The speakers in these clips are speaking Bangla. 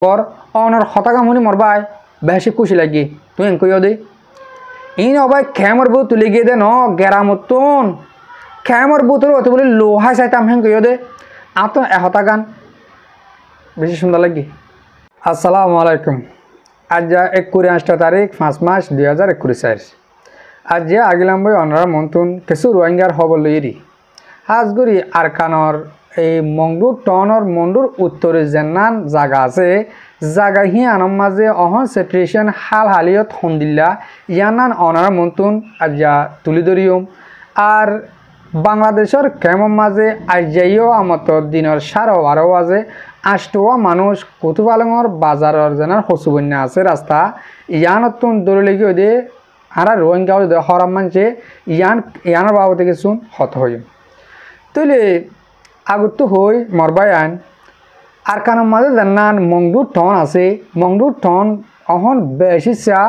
কর অনর হতাকামুনি মরবাই বেশি খুশি লাগে তুই এন কইও দে ইন অবাই খেমর বউ তুলে গিয়ে দে ন গেরামতন খেমর বোতল অত বলে লোহাই চাইতাম হেন কইও দে আত হতাকান বেশি সুন্দর লাগে। আসসালামু আলাইকুম। আজ 21 তারিখ 5 মাস 2021 আজ আগিলাম বই অনরা মন্তুন কিছু রোহিঙ্গার খবর লইরি হাজগুড়ি আরকানর এই মংডুর টনর মন্ডুর উত্তরে জেনান জায়গা আছে জায়গা হি আনম মাঝে অহন সিচুয়েশন হাল হালিয়ত হন্দিল্লা ইয়ানান অনার মন্তুন আজা তুলি ধরিয়ম আর বাংলাদেশের কেমন মাঝে আজাইও আমত দিনের 12:30 বাজে আষ্টওয়া মানুষ কুতুবালঙর বাজারের জেনার হসুবন্যা আছে রাস্তা ইয়ানতুন দৌড়লেগি ওদে আরা রোহিঙ্গা হরাম মানছে ইয়ানোর বাবদে কিছু হত হই তৈলে আগত হই মরবাই আন আর কানোর মাঝে জানান মংডুর টন আছে মংডুর টন অহন বেশি চা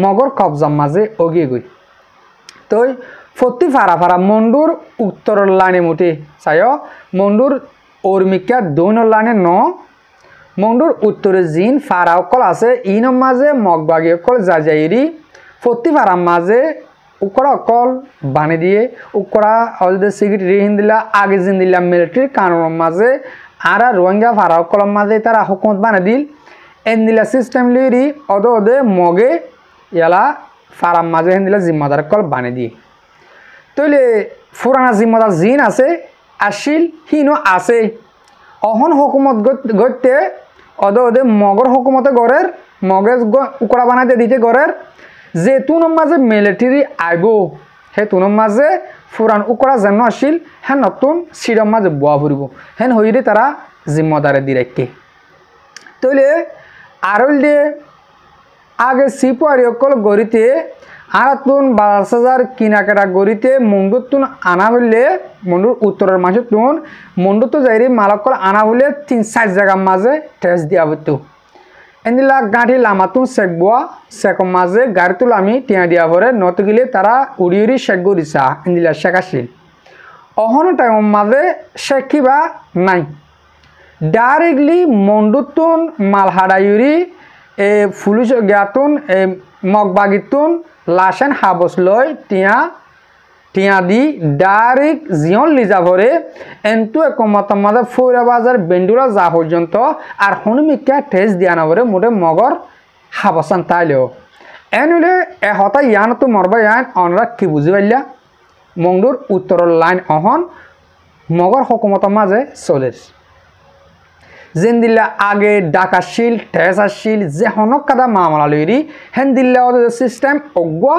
মগর কবজার মাঝে অগিয়ে গই তই ফতি ফারা ফারা মন্ডুর উত্তরের লাইনে মুঠে চাই মন্ডুর অর্মিকা দৈনের লাইনে ন মন্ডুর উত্তরে জিন ফারা অকল আছে ইনের মাঝে মগবাগি অকল যাইরি ফতি ফারার মাঝে উকড়া অকল বানি দিয়ে উকড়া অলদে সিগারেট রেহিন দিলা আগে জিন দিলা মিলিটারি কানুনের মাঝে আর রোহিঙ্গা ফারা অকলের মাঝে তারা হুকুমত বানা দিল এন দিলা সিস্টেম লিরি অদে মগে ইয়ালা ফারার মাঝে হেন দিলা জিম্মাদার অকল বানি দিয়ে তৈলে ফুরানা জিম্মাদার জিন আছে আসিল হিনো আছে অহন হুকুমত গড়তে অদে মগর হুকুমতে গড়ের মগে উকড়া বানাইতে দিতে গড়ের যে তুনোর মাঝে মিলিটারি আইব হে তুনোর মাঝে ফুরান উকড়া যেন আসিল হ্যাঁ নতুন সিরম মাঝে বোয়া ফুরিব হেন হইরে তারা জিম্মাদারে দি রাখে তৈলে আরল দিয়ে আগে সিপারি অকল গড়িতে আর তুন 12,000 কিনাকেটা গড়িতে মন্ডুর তুন আনা বললে মন্ডুর উত্তরের মাঝে তুন মন্ডু তো যাইরে মালকল আনা বলে 3-4 জায়গার মাঝে টেস্ট দিয়া হতো এনিলা গাড়ি লামাতুন শেখবোয়া শেখর মাঝে গাড়ি তুল আমি টিয়া দিয়া পরে নত গেলে তারা উড়ি উড়ি শেখ গড়িছা এনিলা শেখাছিল অহন টাইমের মাঝে শেখিবা নাই ডাইরেক্টলি মন্ডুতুন মালহাডাইরি এ পুলিশ জ্ঞাতুন এ মগবাগিতুন লাসেন হাবস লয় টিয়া দি ডাইরেক্ট জিয়ন লিজা ভরে এনটু একমাত্র মাঝে ফৈরা বাজার বেন্ডুরা যা পর্যন্ত আর হনুমিকা টেস্ট দিয়া না ভরে মোটে মগর হাবসান তাইলেও এনলে এ হতা ইয়ানতো মরবা ইয়ান অনরা কি বুঝি পাইলা মংডুর উত্তরের লাইন অহন মগর হকুমতের মাঝে চলে যেন দিল্লা আগে ডাকাশিল ঠেস আসিল যে হনক কাদা মামলা লইরি হেন দিল্লা সিস্টেম অগুয়া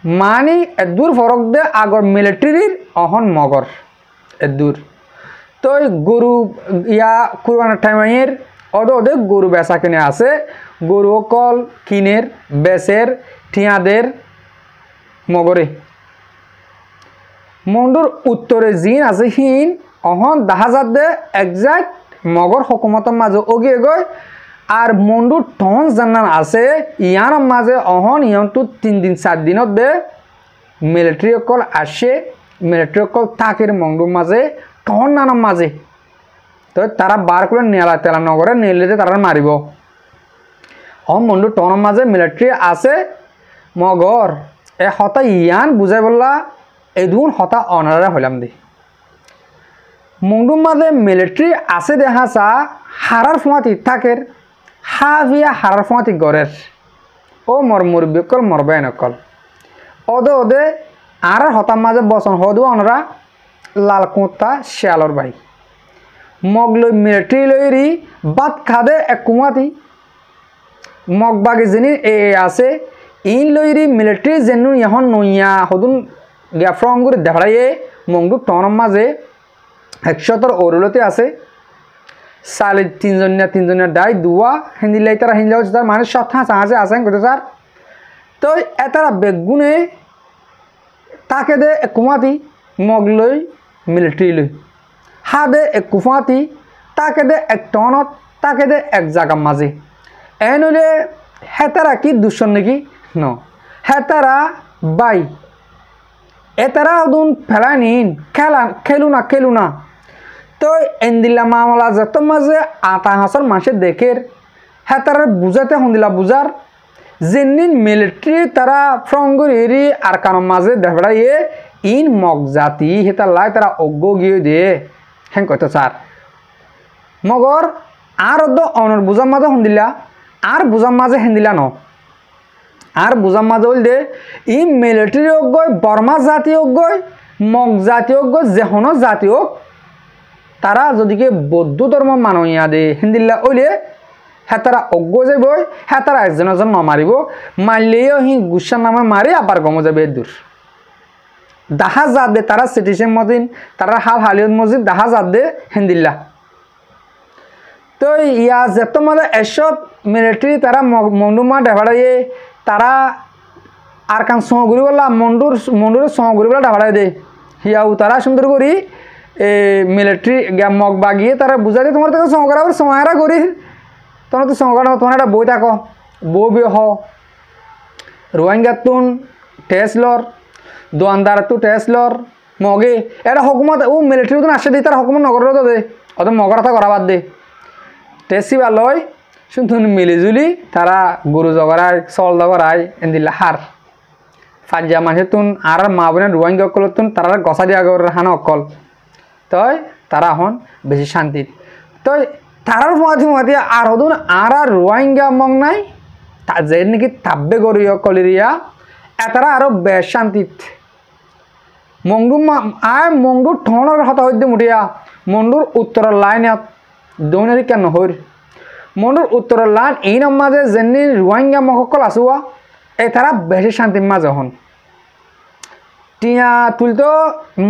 মানে এদূর ফরক দে আগর মিলিটারির অহন মগর এদূর তো গরু ইয়া কুরবানের টাইমের ওদে গরু বেচা কিনে আছে গরু অকল কিনের বেচের টিয়াদের মগরে মন্ডুর উত্তরে জিন আছে হিন অহন 10,000 দে একজাক্ট মগর হুকুমতের মাঝে অগিয়ে গই আর মন্ডুর টন জানান আছে ইয়ার মাঝে অহন ইয়ন্তু 3 দিন 4 দিনত দে মিলিটারি অকল আসে মিলিটারি অকল থাকের মন্ডুর মাঝে টন নানার মাঝে তো তারা বার করে নেলা তেলা নগরে নেলে তারা মারিব মন্ডুর টনের মাঝে মিলিটারি আছে মগর এ হতা ইয়ান বুঝাই বললা এদুন হতা অনারা হইলাম দে মন্ডুর মাঝে মিলিটারি আছে দেখা চা হারার ফোঁয়াতি থাকের হাভিয়া হারার ফোঁয়াতি গড়ের ও মুরব্বী অকল মরবাই নকল ওদে আর হতার মাঝে বসন হদু অনরা লাল কুঁতা শিয়ালর ভাই মগ লই মিলিটারি লইরি বাদ খাদে এক কুমাতি মগ বাগে যিনি এ আছে ইন লইরি মিলিটারি যেনু এখন নইয়া হদুন গ্যাফ্রং করে দেখাইয়ে মংডু টনের মাঝে 100 ওরলতে আছে সালে 3জনিয়া ডাই দুয়া হিন্দিলাই তারা হিন্দিলাও তার মানে সথা চাঁচে আসেন কত স্যার তো এতারা বেগুনে তাকে দে কুমাতি মগ লই মিলিটারি লই হা দে এক কুফাতি তাকে দে এক টনত তাকে দে এক জায়গার মাঝে এনলে হেতারা কি দুশ্মন নাকি ন হেতারা বাই এতারা দুন ফেলা নিন খেলু না তো এন্দিলা মামলা যত মাঝে আটা হাসর মাসে দেখের হ্যাঁ তারা বুঝাতে হন্দিলা বুঝার যেদিন মিলিটারি তারা ফ্রঙ্গরি আর কারণ মাঝে দেখাইয়ে ইন মগ জাতি হেতার লাই তারা অজ্ঞ গিয়ে দিয়ে হ্যাঁ কইতো স্যার মগর আর অনর বুঝার মাঝে হন্দিলা আর বুঝার মাঝে হেন্দিলা ন আর বুঝার মাঝে হল দে ই মিলিটারি অজ্ঞই বর্মা জাতি অজ্ঞই মগ জাতি অজ্ঞ যেহনো জাতি হোক তারা যদিকে বৌদ্ধ ধর্ম মানইয়া দে হিন্দিল্লা ওইলে হ্যাঁ তারা অজ্ঞ যাইব হ্যাঁ তারা একজন একজন নমারিব মারলেও হি গুসার নামে মারি আবার গম যাবে দূর দাহা জাত দে তারা সিটিসেন মদিন তারা হাল হালিয়ত মসজিদ দাহা জাত দে হিন্দিল্লা তো ইয়া যেত মানে এসব মিলিটারি তারা মন্ডুমা ডেভাড়াইয়ে তারা আর কান সহগুড়ি বলা মন্ডুর সহগুড়ি বলা ডেভাড়াই দে হিয়াও তারা সুন্দর করি মিলিটারি মগ বাগিয়ে তারা বুঝাই দিয়ে তোমার থেকে সহকার আবার সহায়রা করি তোমার তো সহকার তোমার একটা বই থাকো বউ বিয়ে হ রোহিঙ্গার তুন টেসলর দোয়ানদার তু টেসলর মগে এটা হকুমত ও মিলিটারি তো আসে দিই তার হকুমত নগরেও তো দে অত মগর কথা করা বাদ দে টেসি বা লয় শুনতুন মিলিজুলি তারা গরু জগরায় চল জগরায় এদিল্লা হার ফাজিয়া মানুষের তুন আর মা বোনের রোহিঙ্গা অকল তুন তারা গছা দিয়া হান অকল তই তারা হন বেশি শান্তির তই তারার মাঝে আর হদুন আর রোহিঙ্গা মগ নাই যে নাকি তাব্বে গরিয় কলিরিয়া এতারা আরো বেশ শান্তিত মংডু আয় মংডুর ঠনের হতা হইতে মুঠিয়া মন্ডুর উত্তরের লাইনত দৌনারি কেন হইর মন্ডুর উত্তরের লাইন এই নাম মাঝে যেনি রোহিঙ্গা মকল আসুয়া এই তারা বেশি শান্তির মাঝে হন টিয়া তুলতো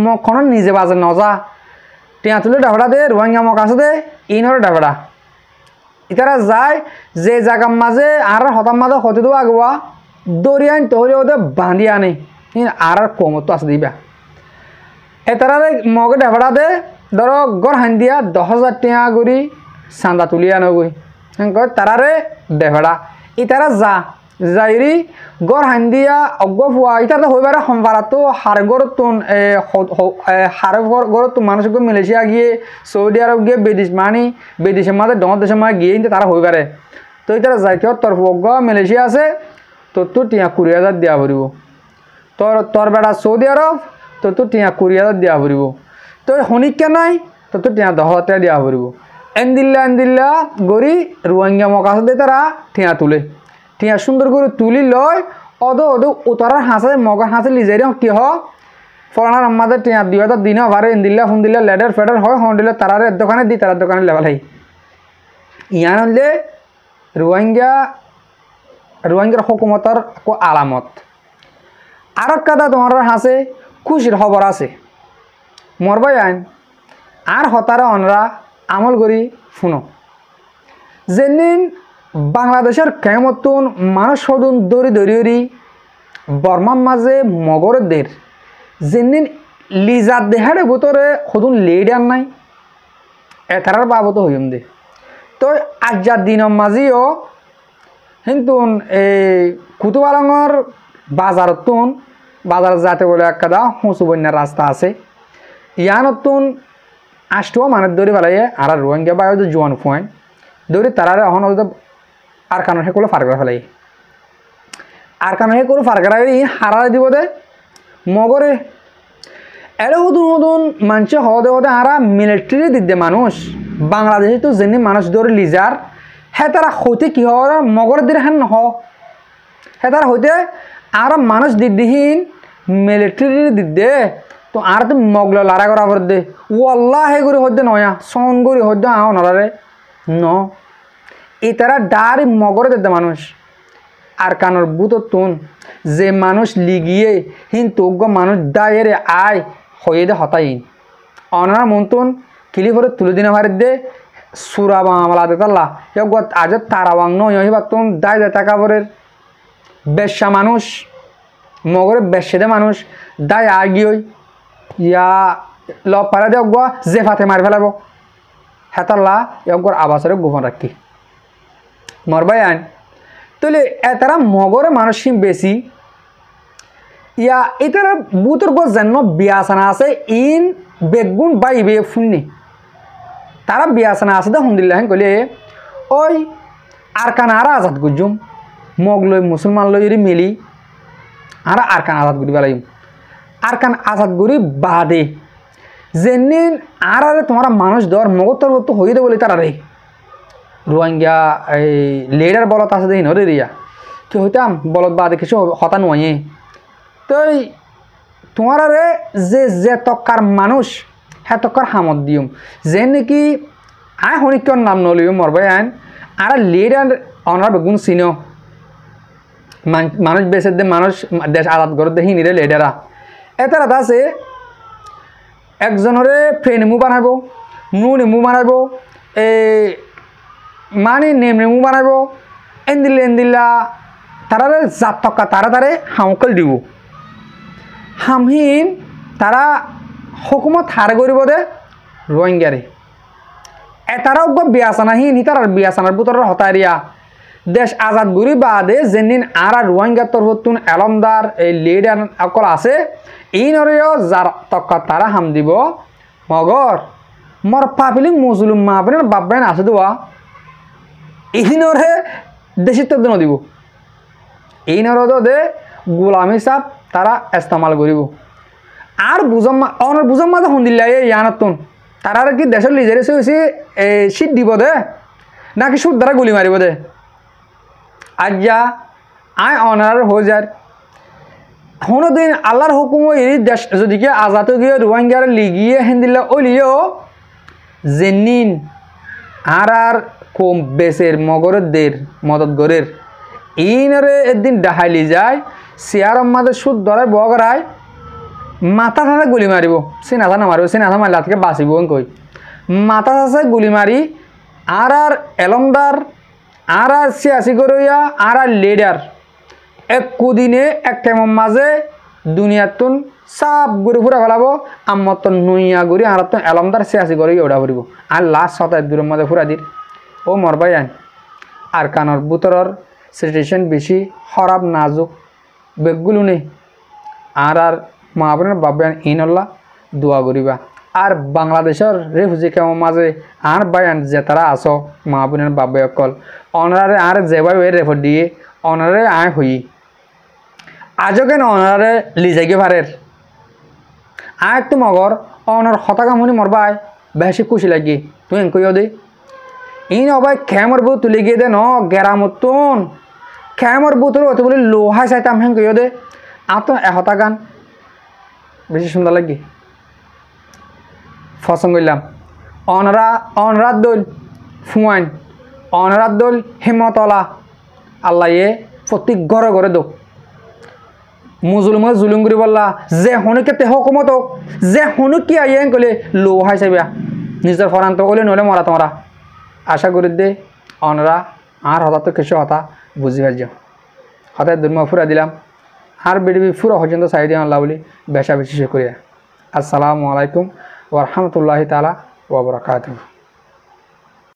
মখনের নিজে বাজে নজা টিয়া তুলে ডাবড়া দে রোহিঙ্গা মক আছে দে ইনরে ডাবড়া ইতারা যায় যে জায়গার মাঝে আর হতার মাঝে হতে দেওয়া আগুয়া দরিয়ান তহরে ওদের বাঁধি আনে আর কমতো আছে দিবা এ তারা মগে ডাবড়া দে ধরো গড় হান দিয়া 10,000 টিয়া করি চান্দা তুলিয়া নগৈ তারারে বেভেড়া ইতারা যাইরি গড় হান দিয়া অজ্ঞ ফুয়া ইতার হইবারে সম্পারাতো হার গড়তুন গড়তুন মানুষকে মালয়েশিয়া গিয়ে সৌদি আরব গিয়ে বিদেশের মাঝে ডর দেশের মাঝে গিয়ে তারা হইবারে তো ইতারা যাই কেউ তরফ অজ্ঞ মালয়েশিয়া আছে তোর টিয়া 20,000 দিয়া পড়ব তোর বেড়া সৌদি আরব তোর টিয়া 20,000 দিয়া পড়ব তো শনিকা নাই তোর টিয়া 10,000 দিয়া পড়ব এনদিল্লা গড়ি রোহিঙ্গা মকাশ দে তারা টিয়া তুলে টিয়া সুন্দর করে তুলি লয় উতরার হাঁসে মগার হাঁসে লিজাই কি হ ফলানার আমাদের টিয়া 2,000 দিন ভারে এনদিল্লা ফুন্দিল্লা লেডার ফেডার হয় হন্ডিল্লা তারার দোকানে দি তারার দোকানে লেভেল হাই ইয়ান হলে রোহিঙ্গার হুকুমতর আলামত আর কাদা তোমার হাসে খুশির খবর আছে মরবাই আইন আর হতারা অনরা আমল করি শুনো যেদিন বাংলাদেশের কেমতন মানুষ সদুন দড়ি বর্মার মাঝে মগরদের যেদিন লিজার দেহারে ভিতরে সদুন লেডার নাই এতারার বাবত হইম দে তো আজার দিনের মাঝেও কিন্তু এই কুতুবালঙর বাজার যাতে বলে একটা হুঁচু বন্যার রাস্তা আছে ইয়ানতুন আষ্টও মানুষ দৌড়ি পেলাইয়ে আর রোহিঙ্গা বা জোয়ান ফুয়ান দৌড়ি তারারে এখন আর কারণ সেগুলো ফার করে ফেলাই আর কারণ সেগুলো ফার করা হারারে দিব দে মগরে এর হদুন মানুষ হদে আরা মিলিটারি দিতে মানুষ বাংলাদেশে তো যেনি মানুষ দৌড়ে লিজার হ্যাঁ তারা হইতে কি হয় মগর দিয়ে হ্যাঁ নহ হ্যাঁ তারা হইতে আর মানুষ দিদিহীন মিলিটারি দিদে তো আর তো মগল লারা করা করে দে ও আল্লাহ হে করে হইতে নয়া সন করে হইতে আও নলারে ন এই তারা ডারি মগরে দিতে মানুষ আর কানোর বুততুন যে মানুষ লিগিয়ে হিন তোগ্য মানুষ দায়ের আয় হয়ে দে হতাইন অনার মন্তন কিলি করে তুলে দিনে ভারে দে সুরা বাংলা দেতাল্লা আজ তারাবাং নয় তুন দায় দে টাকা পরের বেশ্যা মানুষ মগরে বেশ্যে দে মানুষ দায় আগিয়ে ইয়া ল পারা দে অজ্ঞ যে ফাতে মারি ফেলাব হেতাল্লা অজ্ঞর আবাসরে গোপন রাখি মরবাই আইন তাহলে এতারা মগরে মানুষ বেশি ইয়া এতারা বুতর গো জন্ম বিয়াসানা আছে ইন বেগুন বাইবে ফুন্নি তারা বিয়াসানা আছে দে হুন্দিল্লা হেন কইলে ওই আরকান আর আজাদ গুজুম মগ লই মুসলমান লই মিলি আর আরকান আজাদ করি বেলাইম আরকান আজাদ করি বাদে যেদিন আর তোমার মানুষ ধর মগতর তো হয়ে দে বলে তারা রে রোহিঙ্গা এই লেডার বলত আছে দেখি নদী দিয়া কি হইতাম বলত বাদে কিছু হতা নয় তো তোমার আরে যে তক্কার মানুষ হ্যাঁ তক্কার হামত দিম যে নাকি আয় হনিকর নাম নলিও মরবাই আইন আর লেডার অনার বেগুন চিন মানুষ বেসে দে মানুষ দেশ আজাদ করে দেখি নিরে লেডারা এটার আছে একজনরে ফ্রেন্ড নেমু বানাব নেমু বানাব এই মানে নেমু বানাব এন্দিল্লা তারা জাত টকা তারা হামকল দিব হামহীন তারা হুকুমত হার করিব দে রোহিঙ্গারে এটারাও বিয়াসানাহীন তার বিয়াসানার বুতরের হতারিয়া দেশ আজাদ গুরি বাদে যেদিন আর রোহিঙ্গা তরফতুন এলমদার এই লিডার অকল আছে এই নরেও যার তক্কা তারা হাম দিব মগর মর পাপিলি মুসলিম মা বোনের বাপ বেন আছে দেওয়া এই নরে দেশির তো দিব এই নরদ দে গোলামি সাপ তারা ইস্তেমাল করিব আর অনর বুঝম মাঝে শুনিলা এই ইয়ানতুন তারা কি দেশের লিজারে হয়েছে শীত দিব দে নাকি সুদ দ্বারা গুলি মারিব দে আজ যা আয় অনার হয়ে যায় কোনোদিন আল্লাহর হুকুম এই দেশ যদি কি আজাদ গিয়ে রোহিঙ্গার লিগিয়ে হেন্দিল্লা ওলিও জেনিন আর কম বেসের মগরের দের মদত গরের ইনরে একদিন ডাহাইলি যায় চেয়ার মাঝে সুদ ধরায় বগরায় মাথা থাকা গুলি মারিব সে নাথা নামারিব সে নাথা মারলে থেকে বাঁচিব কই মাথা থাকা গুলি মারি আর এলমদার আর সিয়াসি গরইয়া আর লিডার এক কুদিনে এক টাইমের মাঝে দুনিয়াতুন সাপ ঘুরে ফুরা ফেলাব আমার তো নইয়া ঘুরি আর তো এলমদার সিয়াসি গরইয়া উড়া ফুরিব আর লাস্ট সতায় দূরের মাঝে ফুরা দির ও মরবাই আইন আর কানর বুতরর সিচুয়েশন বেশি খারাপ নাজুক বেগগুলো নেই আর মা বোনের বাবান ইনল্লা দোয়া করিবা আর বাংলাদেশের রেফিউজি কেমন মাঝে আর বায়ান যে তারা আসো মা বোনের বাবা অকল অনারে আর যেভাবে রেফার দিয়ে অনারে আয় হই আজও কেন অনারে লিজাইকে পারের আয় তো মগর অনার হতাকামনি মরবাই বেশি খুশি লাগি তুই এনকইও দে ইন অবাই খেমর বউ তুলে গিয়ে দে ন গেরামতন খেমর বুতর হতে বলে লোহা চাইতাম হেন কইও দে আর তো এহতা গান বেশি সুন্দর লাগি ফসং করলাম অনরাত দোল ফুয়াইন অনরাত দোল হেমতলা আল্লাহ প্রতি ঘরে ঘরে দো মুজুলুমে জুলুম করি বললা যে হনুকে তে হকুমত হোক যে হনুক কি আইয়ে কলে লোহাই চাইবা নিজের ফরান্ত কলে নলে মরা তোমরা আশা করি দে অনরা আর হঠাৎ কিছু হতা বুঝি পারছ হঠাৎ দুর্ম ফুরা দিলাম আর বেড়ি ফুরা পর্যন্ত চাই দিয়ে আল্লাহ বলি বেশা বেশি করিয়া আসসালামু আলাইকুম ওয়া রাহমাতুল্লাহি তাআলা ওয়া বারাকাতুহু।